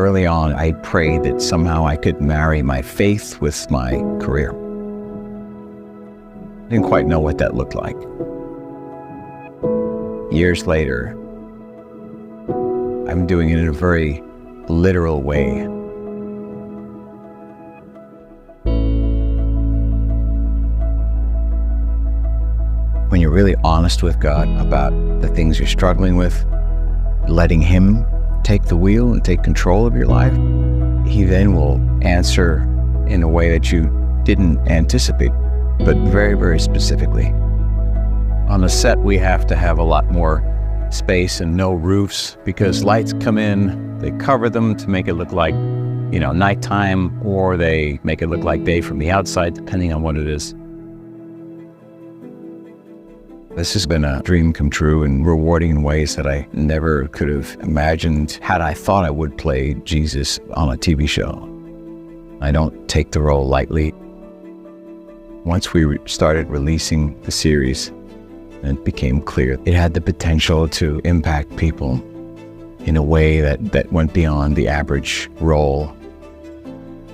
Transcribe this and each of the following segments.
Early on, I prayed that somehow I could marry my faith with my career. I didn't quite know what that looked like. Years later, I'm doing it in a very literal way. When you're really honest with God about the things you're struggling with, letting Him take the wheel and take control of your life, He then will answer in a way that you didn't anticipate, but very, very specifically. On the set, we have to have a lot more space and no roofs because lights come in, they cover them to make it look like, nighttime, or they make it look like day from the outside, depending on what it is. This has been a dream come true and rewarding in ways that I never could have imagined had I thought I would play Jesus on a TV show. I don't take the role lightly. Once we started releasing the series, it became clear it had the potential to impact people in a way that went beyond the average role.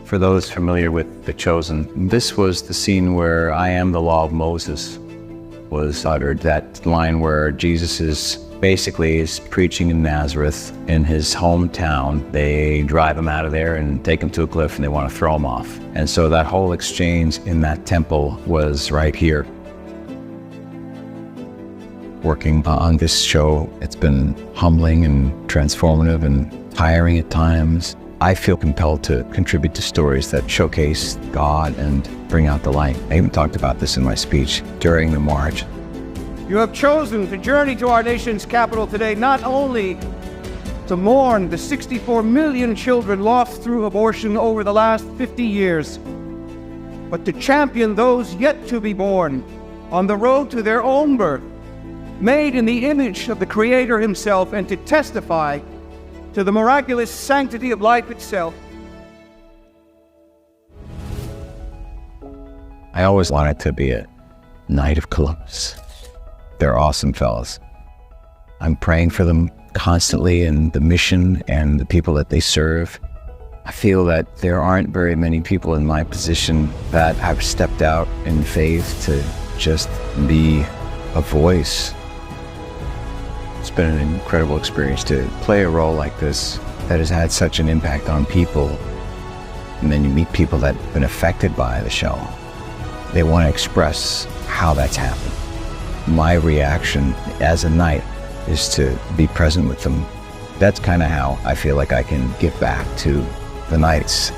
For those familiar with The Chosen, this was the scene where "I am the law of Moses" was uttered, that line where Jesus is preaching in Nazareth in his hometown. They drive him out of there and take him to a cliff and they want to throw him off. And so that whole exchange in that temple was right here. Working on this show, it's been humbling and transformative and tiring at times. I feel compelled to contribute to stories that showcase God and bring out the light. I even talked about this in my speech during the march. You have chosen to journey to our nation's capital today not only to mourn the 64 million children lost through abortion over the last 50 years, but to champion those yet to be born on the road to their own birth, made in the image of the Creator Himself, and to testify to the miraculous sanctity of life itself. I always wanted to be a Knight of Columbus. They're awesome fellas. I'm praying for them constantly and the mission and the people that they serve. I feel that there aren't very many people in my position that have stepped out in faith to just be a voice. It's been an incredible experience to play a role like this that has had such an impact on people. And then you meet people that have been affected by the show. They want to express how that's happened. My reaction as a knight is to be present with them. That's kind of how I feel like I can give back to the knights.